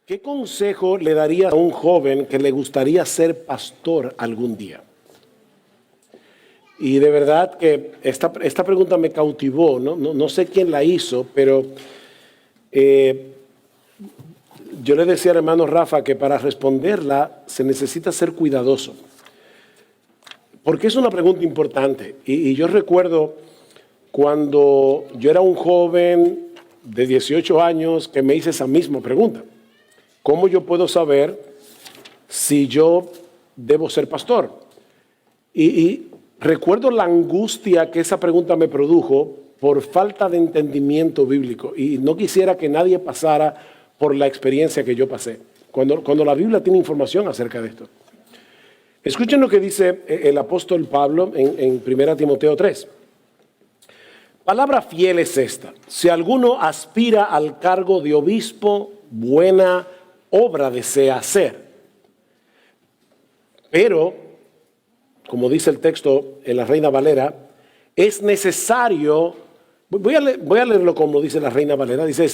¿Qué consejo le daría a un joven que le gustaría ser pastor algún día? Y de verdad que esta pregunta me cautivó, no sé quién la hizo, pero yo le decía al hermano Rafa que para responderla se necesita ser cuidadoso, porque es una pregunta importante. Y yo recuerdo cuando yo era un joven de 18 años que me hice esa misma pregunta. ¿Cómo yo puedo saber si yo debo ser pastor? Y recuerdo la angustia que esa pregunta me produjo por falta de entendimiento bíblico. Y no quisiera que nadie pasara por la experiencia que yo pasé, cuando la Biblia tiene información acerca de esto. Escuchen lo que dice el apóstol Pablo en 1 Timoteo 3. Palabra fiel es esta: si alguno aspira al cargo de obispo, buena obra desea hacer. Pero, como dice el texto en la Reina Valera, es necesario, voy a leerlo como dice la Reina Valera, dice,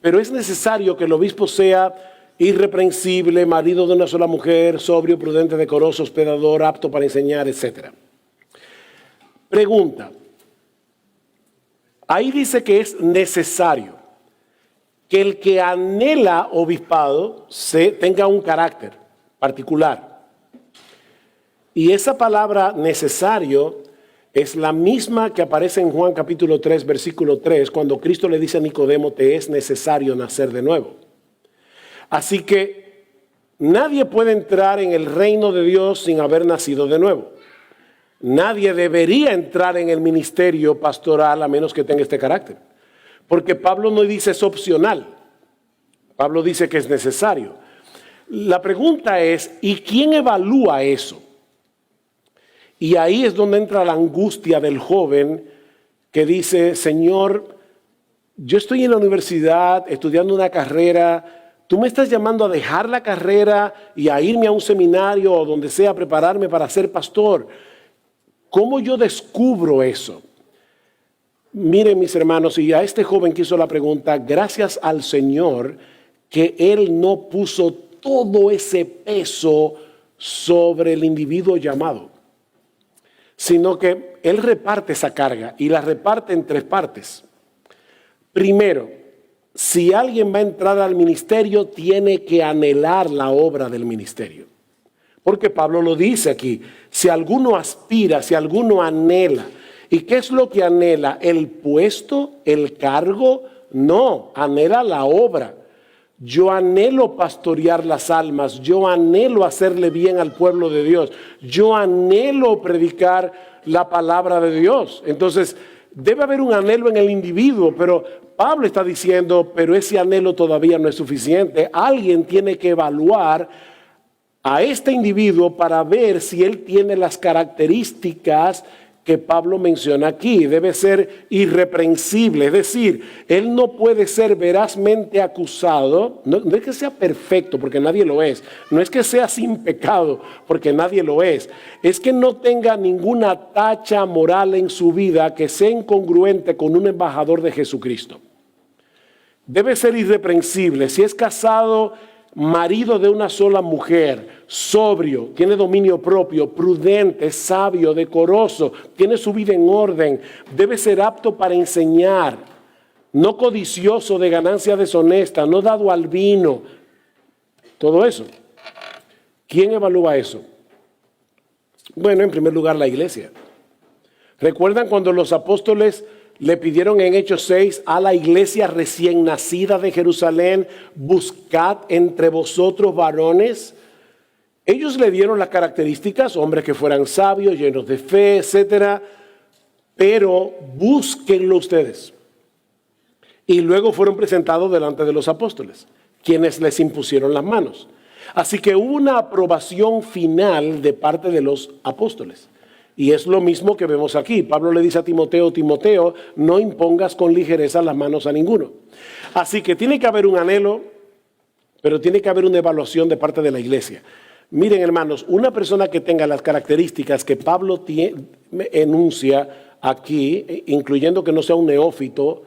pero es necesario que el obispo sea irreprensible, marido de una sola mujer, sobrio, prudente, decoroso, hospedador, apto para enseñar, etc. Pregunta, ahí dice que es necesario que el que anhela obispado tenga un carácter particular. Y esa palabra necesario es la misma que aparece en Juan capítulo 3, versículo 3, cuando Cristo le dice a Nicodemo, te es necesario nacer de nuevo. Así que nadie puede entrar en el reino de Dios sin haber nacido de nuevo. Nadie debería entrar en el ministerio pastoral a menos que tenga este carácter. Porque Pablo no dice es opcional. Pablo dice que es necesario. La pregunta es, ¿y quién evalúa eso? Y ahí es donde entra la angustia del joven que dice, Señor, yo estoy en la universidad estudiando una carrera, tú me estás llamando a dejar la carrera y a irme a un seminario o donde sea a prepararme para ser pastor. ¿Cómo yo descubro eso? Miren, mis hermanos, y a este joven que hizo la pregunta, gracias al Señor que Él no puso todo ese peso sobre el individuo llamado, sino que Él reparte esa carga y la reparte en tres partes. Primero, si alguien va a entrar al ministerio, tiene que anhelar la obra del ministerio. Porque Pablo lo dice aquí, si alguno aspira, si alguno anhela. ¿Y qué es lo que anhela? ¿El puesto? ¿El cargo? No, anhela la obra. Yo anhelo pastorear las almas, yo anhelo hacerle bien al pueblo de Dios, yo anhelo predicar la palabra de Dios. Entonces, debe haber un anhelo en el individuo, pero Pablo está diciendo, pero ese anhelo todavía no es suficiente. Alguien tiene que evaluar a este individuo para ver si él tiene las características que Pablo menciona aquí. Debe ser irreprensible, es decir, él no puede ser verazmente acusado, no es que sea perfecto porque nadie lo es, no es que sea sin pecado porque nadie lo es que no tenga ninguna tacha moral en su vida que sea incongruente con un embajador de Jesucristo. Debe ser irreprensible. Si es casado, marido de una sola mujer, sobrio, tiene dominio propio, prudente, sabio, decoroso, tiene su vida en orden, debe ser apto para enseñar, no codicioso de ganancia deshonesta, no dado al vino, todo eso. ¿Quién evalúa eso? Bueno, en primer lugar, la iglesia. ¿Recuerdan cuando los apóstoles le pidieron en Hechos 6 a la iglesia recién nacida de Jerusalén, buscad entre vosotros varones? Ellos le dieron las características, hombres que fueran sabios, llenos de fe, etcétera, pero búsquenlo ustedes. Y luego fueron presentados delante de los apóstoles, quienes les impusieron las manos. Así que hubo una aprobación final de parte de los apóstoles. Y es lo mismo que vemos aquí. Pablo le dice a Timoteo, Timoteo, no impongas con ligereza las manos a ninguno. Así que tiene que haber un anhelo, pero tiene que haber una evaluación de parte de la iglesia. Miren, hermanos, una persona que tenga las características que Pablo enuncia aquí, incluyendo que no sea un neófito,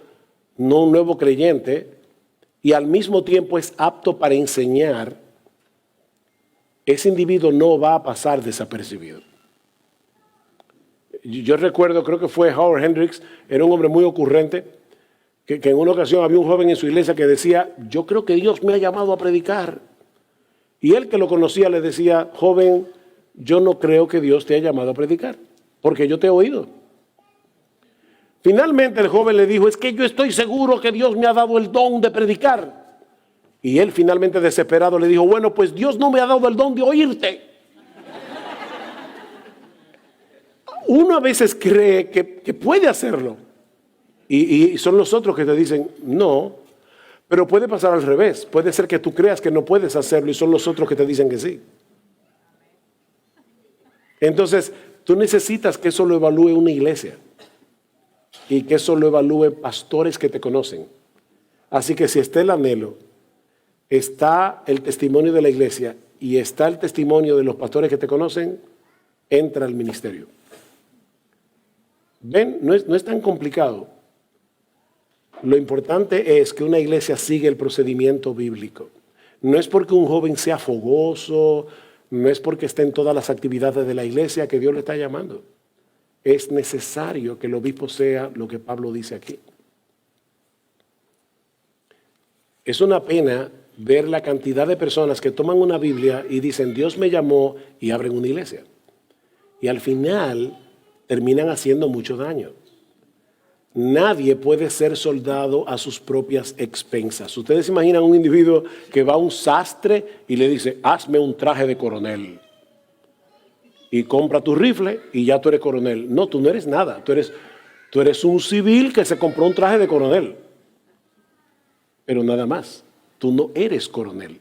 no un nuevo creyente, y al mismo tiempo es apto para enseñar, ese individuo no va a pasar desapercibido. Yo recuerdo, creo que fue Howard Hendricks, era un hombre muy ocurrente, que en una ocasión había un joven en su iglesia que decía, yo creo que Dios me ha llamado a predicar. Y él que lo conocía le decía, joven, yo no creo que Dios te haya llamado a predicar, porque yo te he oído. Finalmente el joven le dijo, es que yo estoy seguro que Dios me ha dado el don de predicar. Y él finalmente desesperado le dijo, bueno, pues Dios no me ha dado el don de oírte. Uno a veces cree que puede hacerlo. Y son los otros que te dicen, no, pero puede pasar al revés. Puede ser que tú creas que no puedes hacerlo y son los otros que te dicen que sí. Entonces, tú necesitas que eso lo evalúe una iglesia y que eso lo evalúe pastores que te conocen. Así que si está el anhelo, está el testimonio de la iglesia y está el testimonio de los pastores que te conocen, entra al ministerio. ¿Ven? No es tan complicado. Lo importante es que una iglesia siga el procedimiento bíblico. No es porque un joven sea fogoso, no es porque esté en todas las actividades de la iglesia que Dios le está llamando. Es necesario que el obispo sea lo que Pablo dice aquí. Es una pena ver la cantidad de personas que toman una Biblia y dicen, Dios me llamó, y abren una iglesia. Y al final terminan haciendo mucho daño. Nadie puede ser soldado a sus propias expensas. Ustedes se imaginan un individuo que va a un sastre y le dice, hazme un traje de coronel. Y compra tu rifle y ya tú eres coronel. No, tú no eres nada. Tú eres un civil que se compró un traje de coronel. Pero nada más. Tú no eres coronel.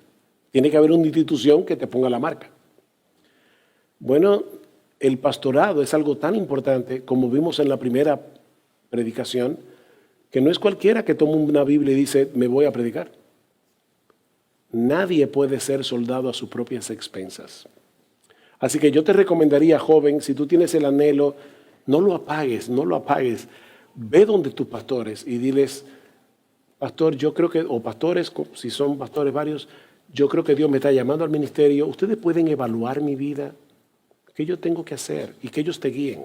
Tiene que haber una institución que te ponga la marca. Bueno, el pastorado es algo tan importante como vimos en la primera predicación, que no es cualquiera que toma una Biblia y dice, me voy a predicar. Nadie puede ser soldado a sus propias expensas. Así que yo te recomendaría, joven, si tú tienes el anhelo, no lo apagues, no lo apagues. Ve donde tus pastores y diles, pastor, yo creo que, o pastores, si son pastores varios, yo creo que Dios me está llamando al ministerio. Ustedes pueden evaluar mi vida, qué yo tengo que hacer y que ellos te guíen.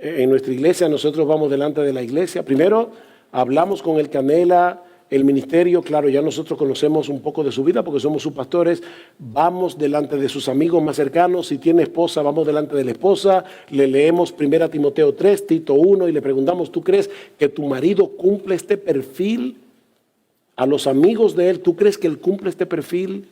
En nuestra iglesia nosotros vamos delante de la iglesia. Primero hablamos con el que anhela el ministerio. Claro, ya nosotros conocemos un poco de su vida porque somos sus pastores. Vamos delante de sus amigos más cercanos. Si tiene esposa, vamos delante de la esposa. Le leemos 1 Timoteo 3, Tito 1 y le preguntamos, ¿tú crees que tu marido cumple este perfil? A los amigos de él, ¿tú crees que él cumple este perfil?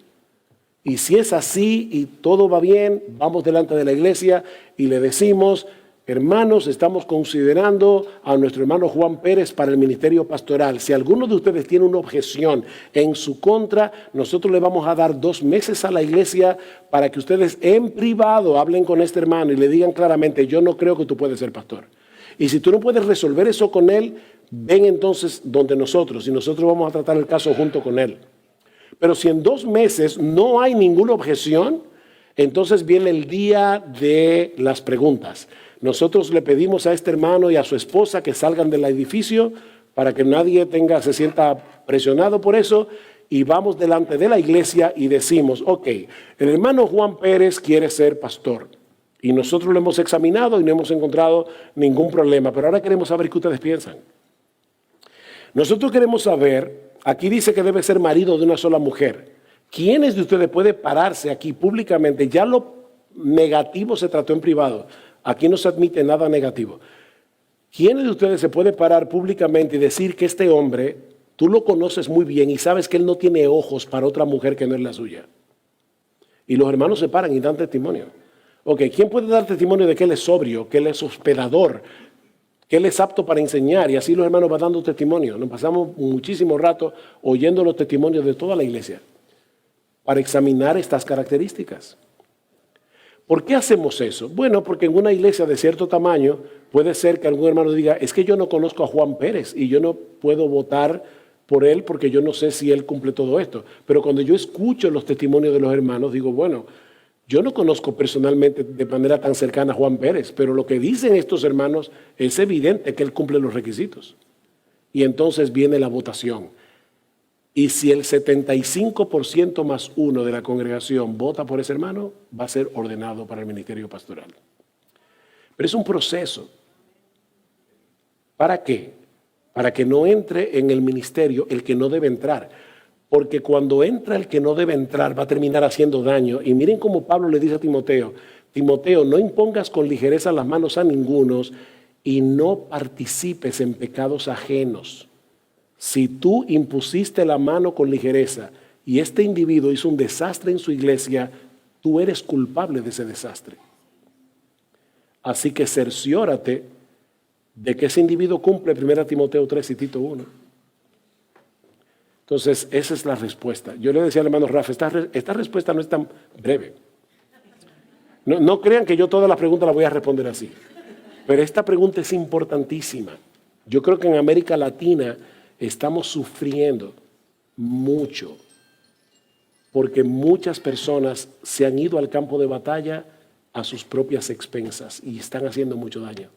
Y si es así y todo va bien, vamos delante de la iglesia y le decimos, hermanos, estamos considerando a nuestro hermano Juan Pérez para el ministerio pastoral. Si alguno de ustedes tiene una objeción en su contra, nosotros le vamos a dar 2 meses a la iglesia para que ustedes en privado hablen con este hermano y le digan claramente, yo no creo que tú puedes ser pastor. Y si tú no puedes resolver eso con él, ven entonces donde nosotros y nosotros vamos a tratar el caso junto con él. Pero si en 2 meses no hay ninguna objeción, entonces viene el día de las preguntas. Nosotros le pedimos a este hermano y a su esposa que salgan del edificio para que nadie se sienta presionado por eso y vamos delante de la iglesia y decimos, ok, el hermano Juan Pérez quiere ser pastor y nosotros lo hemos examinado y no hemos encontrado ningún problema, pero ahora queremos saber qué ustedes piensan. Nosotros queremos saber, aquí dice que debe ser marido de una sola mujer. ¿Quiénes de ustedes pueden pararse aquí públicamente? Ya lo negativo se trató en privado. Aquí no se admite nada negativo. ¿Quiénes de ustedes se puede parar públicamente y decir que este hombre, tú lo conoces muy bien y sabes que él no tiene ojos para otra mujer que no es la suya? Y los hermanos se paran y dan testimonio. Ok, ¿quién puede dar testimonio de que él es sobrio, que él es hospedador, que él es apto para enseñar? Y así los hermanos van dando testimonio. Nos pasamos muchísimo rato oyendo los testimonios de toda la iglesia para examinar estas características. ¿Por qué hacemos eso? Bueno, porque en una iglesia de cierto tamaño puede ser que algún hermano diga, es que yo no conozco a Juan Pérez y yo no puedo votar por él porque yo no sé si él cumple todo esto. Pero cuando yo escucho los testimonios de los hermanos, digo, bueno, yo no conozco personalmente de manera tan cercana a Juan Pérez, pero lo que dicen estos hermanos es evidente que él cumple los requisitos. y entonces viene la votación. Y si el 75% más uno de la congregación vota por ese hermano, va a ser ordenado para el ministerio pastoral. Pero es un proceso. ¿Para qué? Para que no entre en el ministerio el que no debe entrar. Porque cuando entra el que no debe entrar va a terminar haciendo daño. Y miren cómo Pablo le dice a Timoteo, Timoteo, no impongas con ligereza las manos a ningunos y no participes en pecados ajenos. Si tú impusiste la mano con ligereza y este individuo hizo un desastre en su iglesia, tú eres culpable de ese desastre. Así que cerciórate de que ese individuo cumple 1 Timoteo 3 y Tito 1. Entonces, esa es la respuesta. Yo le decía al hermano Rafa, esta respuesta no es tan breve. No crean que yo todas las preguntas las voy a responder así. Pero esta pregunta es importantísima. Yo creo que en América Latina estamos sufriendo mucho porque muchas personas se han ido al campo de batalla a sus propias expensas y están haciendo mucho daño.